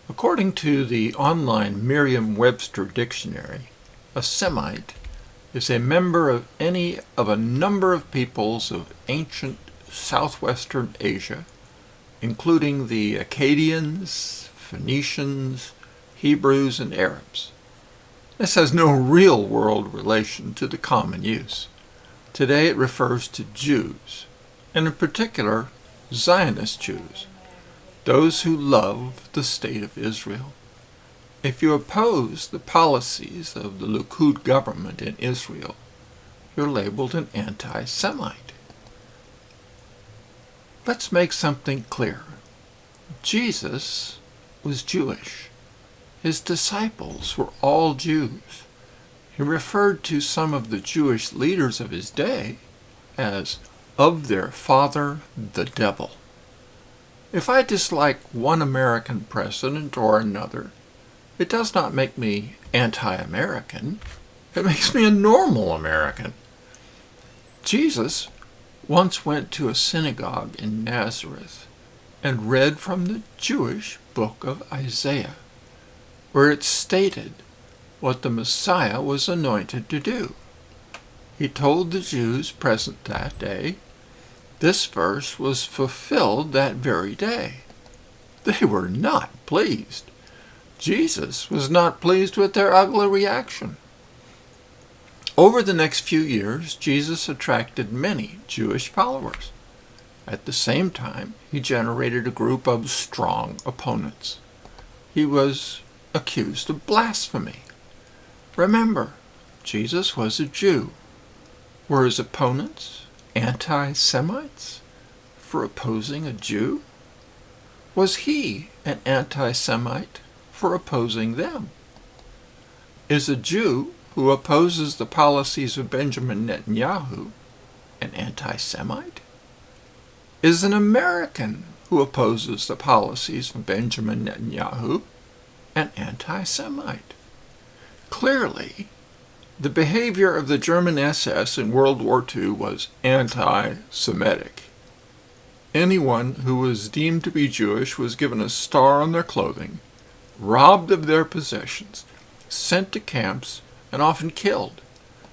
According to the online Merriam-Webster dictionary, a Semite is a member of any of a number of peoples of ancient southwestern Asia, including the Akkadians, Phoenicians, Hebrews, and Arabs. This has no real-world relation to the common use. Today it refers to Jews, and in particular Zionist Jews, those who love the state of Israel. If you oppose the policies of the Likud government in Israel, you're labeled an anti-Semite. Let's make something clear. Jesus was Jewish. His disciples were all Jews. He referred to some of the Jewish leaders of his day as of their father, the devil. If I dislike one American president or another, it does not make me anti-American. It makes me a normal American. Jesus once went to a synagogue in Nazareth and read from the Jewish book of Isaiah, where it stated what the Messiah was anointed to do. He told the Jews present that day, this verse was fulfilled that very day. They were not pleased. Jesus was not pleased with their ugly reaction. Over the next few years, Jesus attracted many Jewish followers. At the same time, he generated a group of strong opponents. He was accused of blasphemy. Remember, Jesus was a Jew. Were his opponents anti-Semites for opposing a Jew? Was he an anti-Semite for opposing them? Is a Jew who opposes the policies of Benjamin Netanyahu an anti-Semite? Is an American who opposes the policies of Benjamin Netanyahu an anti-Semite? Clearly, the behavior of the German SS in World War II was anti-Semitic. Anyone who was deemed to be Jewish was given a star on their clothing, robbed of their possessions, sent to camps, and often killed.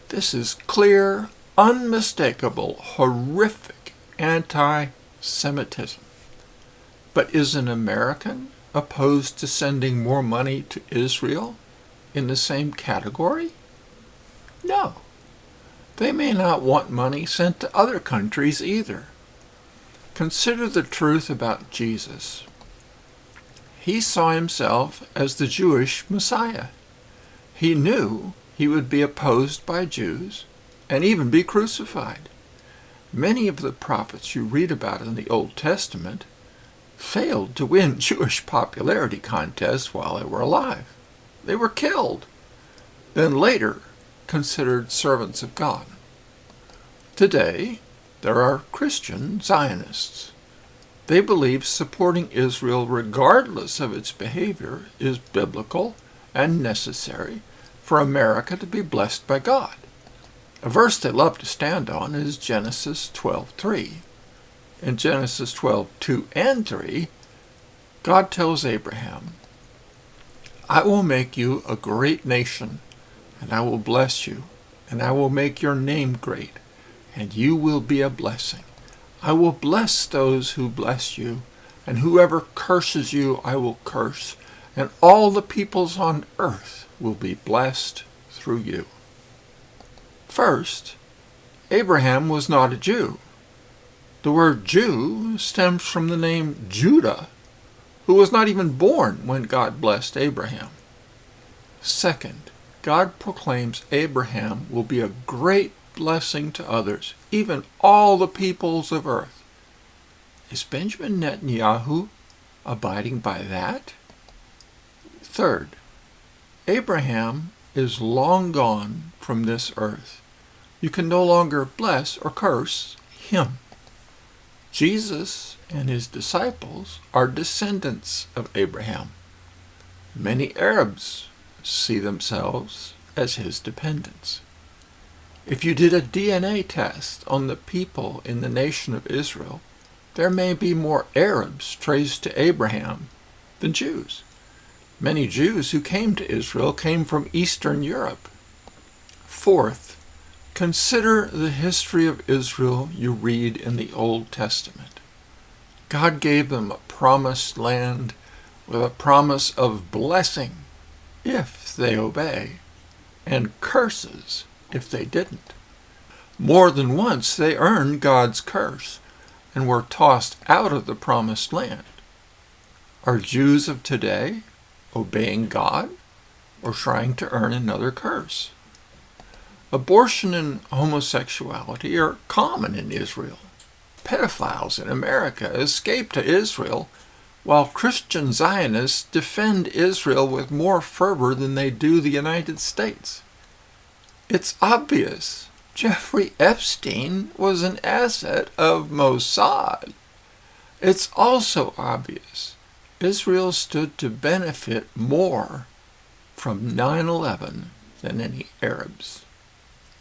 This is clear, unmistakable, horrific anti-Semitism. But is an American opposed to sending more money to Israel in the same category? No. They may not want money sent to other countries either. Consider the truth about Jesus. He saw himself as the Jewish Messiah. He knew he would be opposed by Jews and even be crucified. Many of the prophets you read about in the Old Testament failed to win Jewish popularity contests while they were alive. They were killed, then later considered servants of God. Today, there are Christian Zionists. They believe supporting Israel regardless of its behavior is biblical and necessary for America to be blessed by God. A verse they love to stand on is Genesis 12:3. In Genesis 12:2 and 3, God tells Abraham, I will make you a great nation, and I will bless you, and I will make your name great, and you will be a blessing. I will bless those who bless you, and whoever curses you I will curse, and all the peoples on earth will be blessed through you. First, Abraham was not a Jew. The word Jew stems from the name Judah, who was not even born when God blessed Abraham. Second, God proclaims Abraham will be a great blessing to others, even all the peoples of earth. Is Benjamin Netanyahu abiding by that? Third, Abraham is long gone from this earth. You can no longer bless or curse him. Jesus and his disciples are descendants of Abraham. Many Arabs see themselves as his dependents. If you did a DNA test on the people in the nation of Israel, there may be more Arabs traced to Abraham than Jews. Many Jews who came to Israel came from Eastern Europe. Fourth, consider the history of Israel you read in the Old Testament. God gave them a promised land with a promise of blessing if they obey, and curses if they didn't. More than once they earned God's curse and were tossed out of the promised land. Are Jews of today obeying God or trying to earn another curse? Abortion and homosexuality are common in Israel. Pedophiles in America escape to Israel, while Christian Zionists defend Israel with more fervor than they do the United States. It's obvious Jeffrey Epstein was an asset of Mossad. It's also obvious Israel stood to benefit more from 9/11 than any Arabs.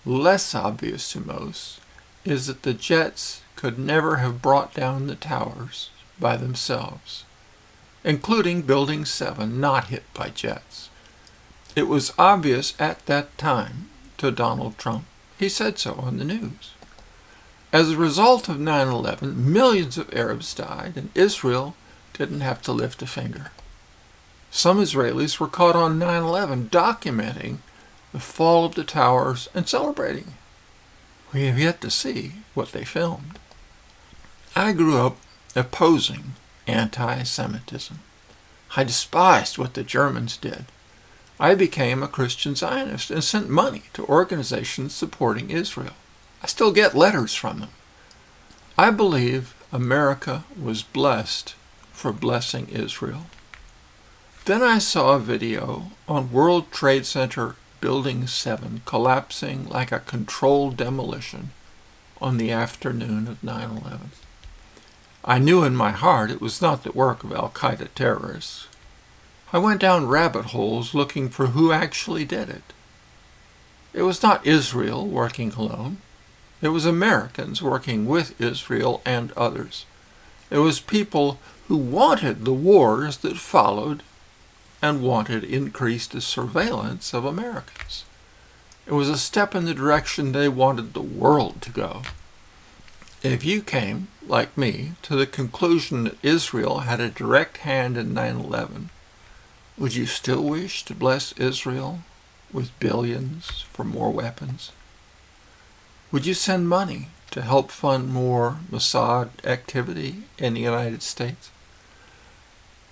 Less obvious to most is that the jets could never have brought down the towers by themselves, including Building 7 not hit by jets. It was obvious at that time to Donald Trump. He said so on the news. As a result of 9/11, millions of Arabs died, and Israel didn't have to lift a finger. Some Israelis were caught on 9/11 documenting the fall of the towers and celebrating. We have yet to see what they filmed. I grew up opposing anti-Semitism. I despised what the Germans did. I became a Christian Zionist and sent money to organizations supporting Israel. I still get letters from them. I believe America was blessed for blessing Israel. Then I saw a video on World Trade Center Building 7 collapsing like a controlled demolition on the afternoon of 9/11. I knew in my heart it was not the work of Al-Qaeda terrorists. I went down rabbit holes looking for who actually did it. It was not Israel working alone. It was Americans working with Israel and others. It was people who wanted the wars that followed and wanted increased surveillance of Americans. It was a step in the direction they wanted the world to go. If you came, like me, to the conclusion that Israel had a direct hand in 9/11, would you still wish to bless Israel with billions for more weapons? Would you send money to help fund more Mossad activity in the United States?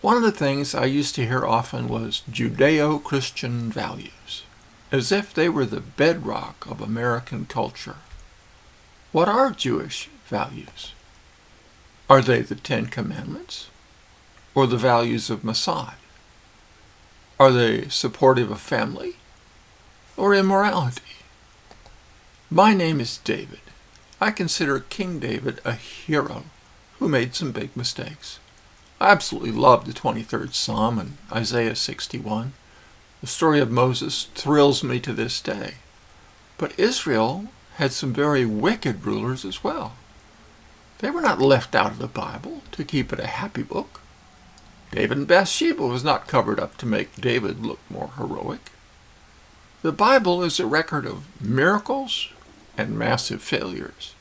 One of the things I used to hear often was Judeo-Christian values, as if they were the bedrock of American culture. What are Jewish values? Are they the Ten Commandments or the values of Mossad? Are they supportive of family or immorality? My name is David. I consider King David a hero who made some big mistakes. I absolutely love the 23rd Psalm and Isaiah 61. The story of Moses thrills me to this day. But Israel had some very wicked rulers as well. They were not left out of the Bible to keep it a happy book. David and Bathsheba was not covered up to make David look more heroic. The Bible is a record of miracles and massive failures.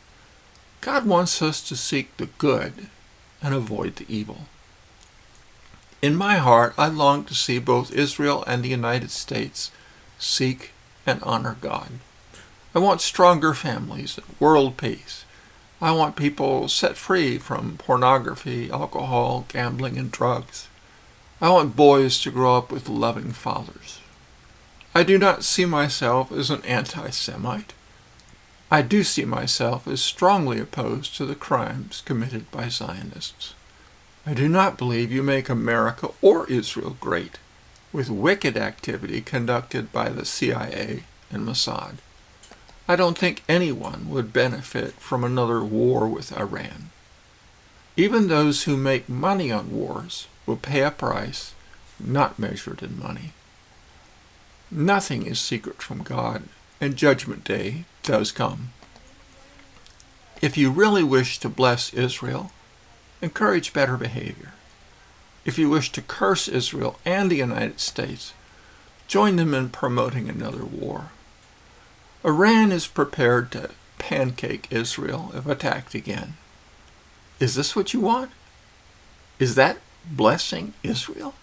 God wants us to seek the good and avoid the evil. In my heart, I long to see both Israel and the United States seek and honor God. I want stronger families and world peace. I want people set free from pornography, alcohol, gambling, and drugs. I want boys to grow up with loving fathers. I do not see myself as an anti-Semite. I do see myself as strongly opposed to the crimes committed by Zionists. I do not believe you make America or Israel great with wicked activity conducted by the CIA and Mossad. I don't think anyone would benefit from another war with Iran. Even those who make money on wars will pay a price not measured in money. Nothing is secret from God, and Judgment Day does come. If you really wish to bless Israel, encourage better behavior. If you wish to curse Israel and the United States, join them in promoting another war. Iran is prepared to pancake Israel if attacked again. Is this what you want? Is that blessing Israel?